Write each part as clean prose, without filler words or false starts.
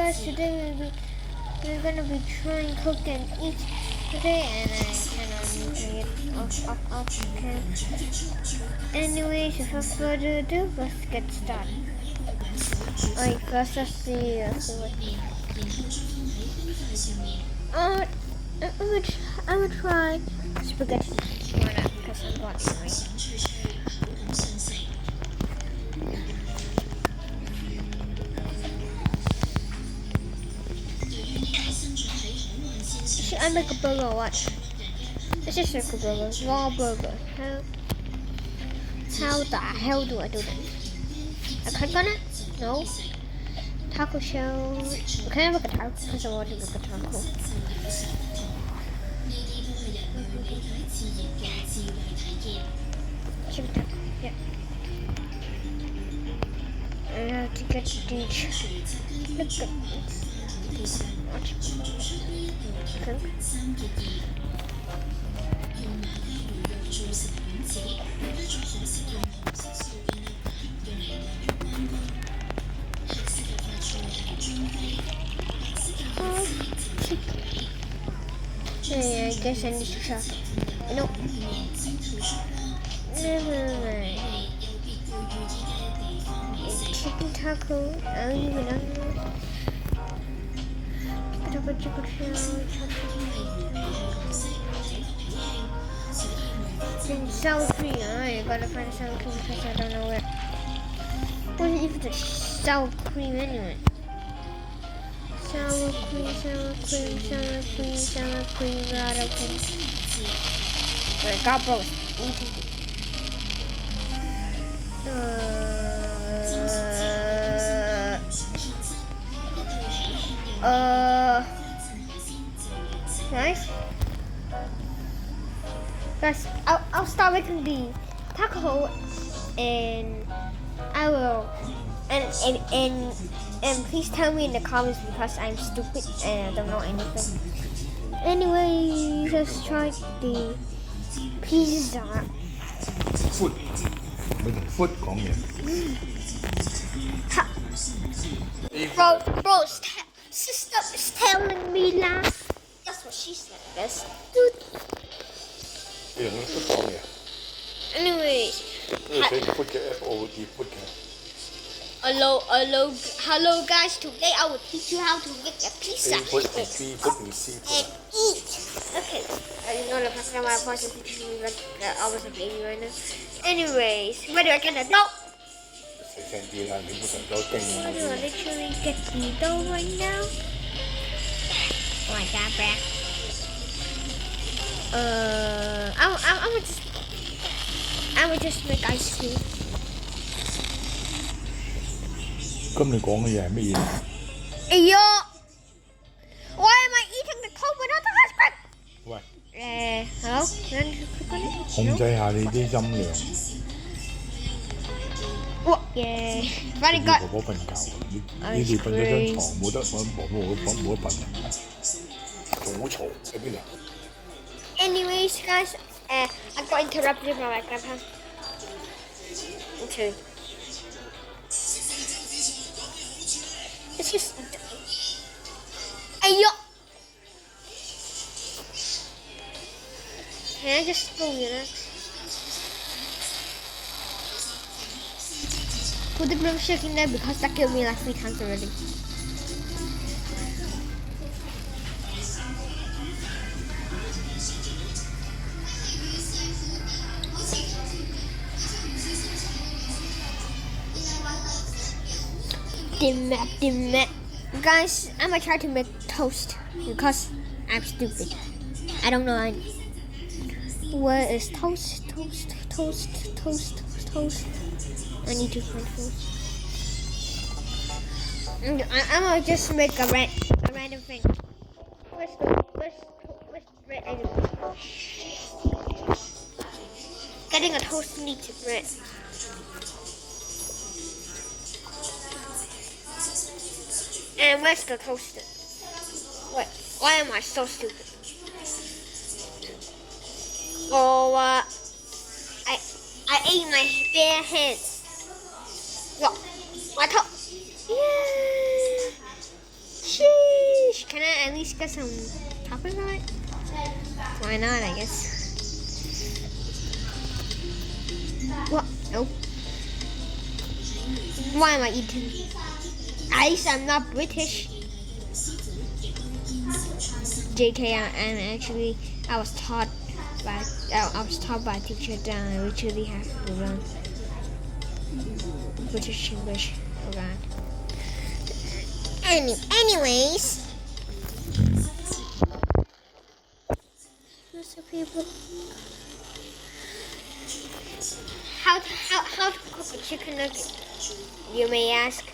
guys, today we're gonna be trying cook and eat today, and I cannot make it off cam. Anyways, without further ado, let's get started. Alright, first let's see what. I'm gonna try spaghetti. Why not? Because I'm watching right. Should I make a burger or what? Let's just make a burger. Raw burger. How the hell do I do that? I click on it? No. Taco shell. Can I make a taco? Because I want to make a taco. Chicken taco. Yeah. I have to get these. Look at this. Watch. Okay. Yeah, I guess I need to chop. Nope. Never mind. Chicken taco. I don't even know. Chicken shell. And sour cream. I gotta find sour cream because I don't know where. What is even the sour cream anyway? Sour cream, right, okay. Alright, got both. Nice. Guys, I'll start making the taco, and I will, and please tell me in the comments because I'm stupid and I don't know anything. Anyway, let's try the pizza. Food， 咪同 food 講嘢。Bro, sister is telling me that. That's what she said. That's good. 你用 food 講嘢。Anyways. 你睇 food 嘅 app， 我會叫 food 嘅。Hello guys, today I will teach you how to make a pizza A, food, and B, food, and C, food. and eat. Okay, you know the first time my voice is teaching me like I was a baby right now. Anyways, where do I get the dough? 細聲啲啦，你唔好成咗驚啊！ How do I literally get the dough right now? Like that, bruh. I would just make ice cream. 咁你講嘅嘢係乜嘢？ Yo! Why am I eating the coke without the ice cream? 喂， Hello? Can you click on it? 控制下你啲音量。 What? Yeah. Very 要 good. 婆婆瞓覺，你哋瞓咗張床，冇得瞓，冇得瞓，仲好嘈喺邊啊？ Anyways, guys, I got interrupted by my grandpa. Okay. It's just. Hey, yo! Can I just spoon it? Put the grilled chicken there because that killed me like 3 times already. Dim that. Guys, I'm gonna try to make toast because I'm stupid. I don't know any. Where is toast? I need to find toast. I'm gonna just make a random thing. Where's bread anyway? Getting a toast needs bread. And where's the toaster? Wait, why am I so stupid? Oh, I ate my bare hands. Look, my toe. Yeah. least get some toppings on it? Why not, I guess. What? Nope. Why am I eating ice? I'm not British. JK, I was taught by a teacher that I literally have to learn British English. Oh god. Anyways. What's up, people? How to cook a chicken nugget? You may ask.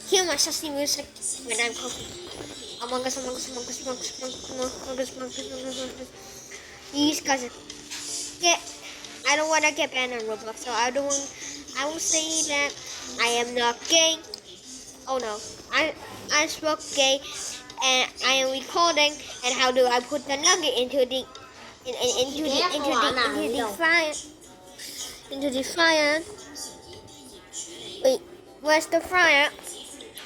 Hear my sassy music when I'm cooking. Among Us. These guys I don't want to get banned on Roblox, so I will say that I am not gay. Oh no, I spoke gay, and I am recording. And how do I put the nugget into the fryer? Wait, where's the fryer?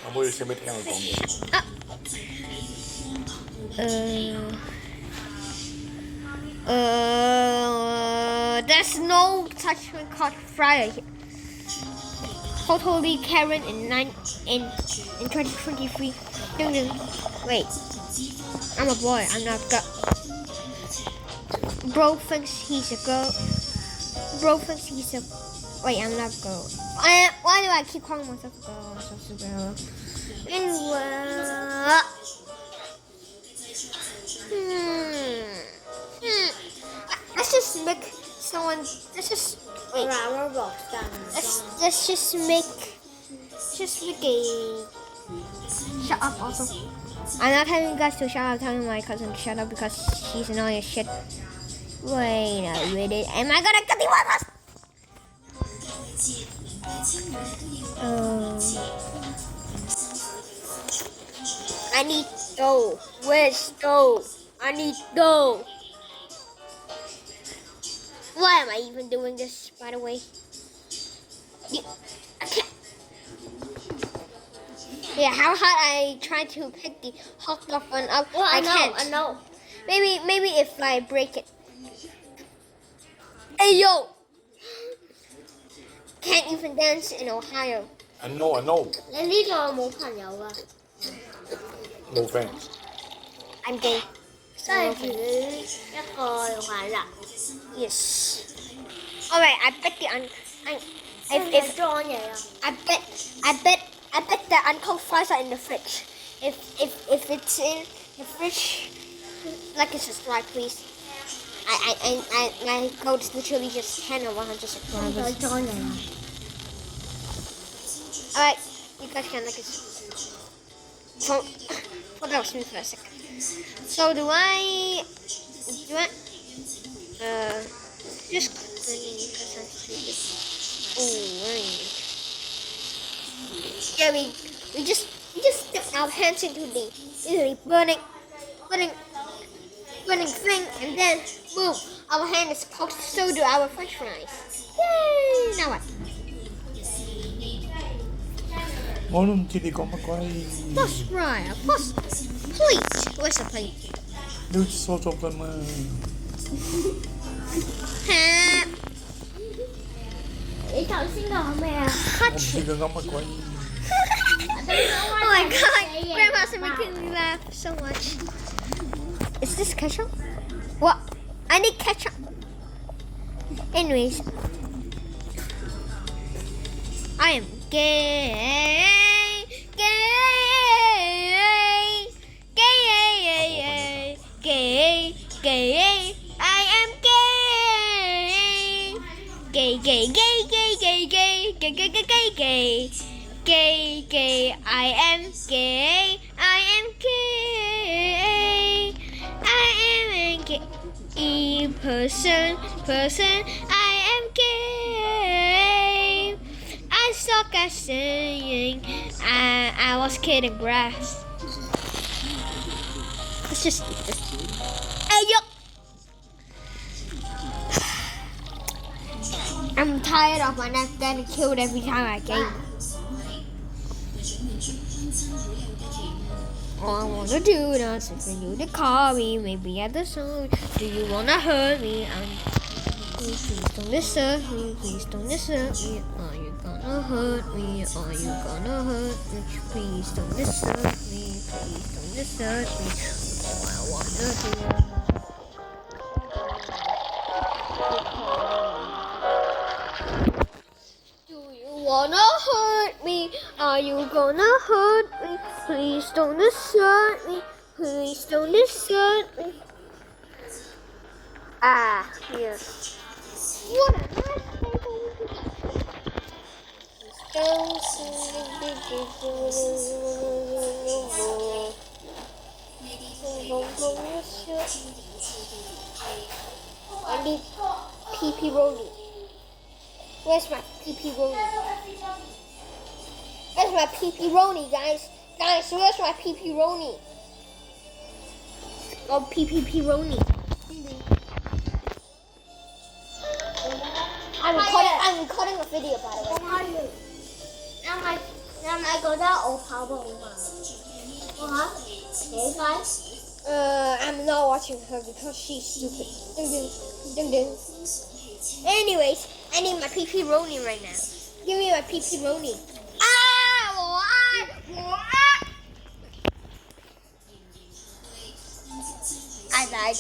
阿妹，你識唔識聽佢講嘢？ There's no such thing called fryer here. Totally Karen in 2023. Wait, I'm a boy. I'm not a girl. Bro thinks he's a girl. Wait, I'm not a girl. Why do I keep calling myself a girl? I'm such a girl. Anyway. Let's just make someone. Let's just wait. Let's just make a. Shut up, also. I'm not telling you guys to shut up. I'm telling my cousin to shut up because she's annoying as shit. Wait a minute. Am I gonna cut the one? I need dough. Where's dough? I need dough. Why am I even doing this, by the way? I can't. Yeah, how hard I try to pick the hot dog one up. Well, I can't. I know. Maybe if I break it. Hey yo! Can't even dance in Ohio. I know. 你呢度冇朋友㗎 No friends. I'm gay. 都係自己一個玩啦。Yes. Alright, I bet the if裝嘢啊！ I bet the uncooked fries are in the fridge. If it's in the fridge, like and subscribe, please. My code is literally just 10 or 100 subscribers. 裝嘢啊！ Alright, you guys can like it. Hold on, me for a second. So do I just because I'm stupid. Oh, right. Yeah, we just dip our hands into the burning thing, and then boom, our hand is cooked. So do our French fries. Yay! Now what? 我都唔知你講乜鬼。Plus fryer, plus plate. Where's the plate? 你好似疏咗㗎嘛？ 你頭先講咩啊？我唔知佢噏乜鬼。Oh my god, Grandma's making me laugh so much. Is this ketchup? What? I need ketchup. Anyways, I am gay. I am gay. Gay. I am gay. I am a gay person. I am gay. I suck at singing. I was kidding grass. just eat this. Hey, yo! I'm tired of my neck getting killed every time I game. All I wanna do is for you to call me, maybe at the song. Do you wanna hurt me? Please don't disturb me, please don't disturb me. Are you gonna hurt me? Are you gonna hurt me? Please don't disturb me, please don't disturb me. All I wanna do. Do you wanna hurt me? Are you gonna hurt me? Please don't disturb me, please don't disturb me. Ah, yes. What a nice I need pepperoni. Where's my pepperoni? Where's my pepperoni, guys? Guys, where's my pepperoni? Oh, pepperoni. I'm recording a video, by the way. 让my go down or power I'm not watching her because she's stupid. Ding ding, ding ding. Anyways, I need my pepperoni right now. Give me my pepperoni. I died.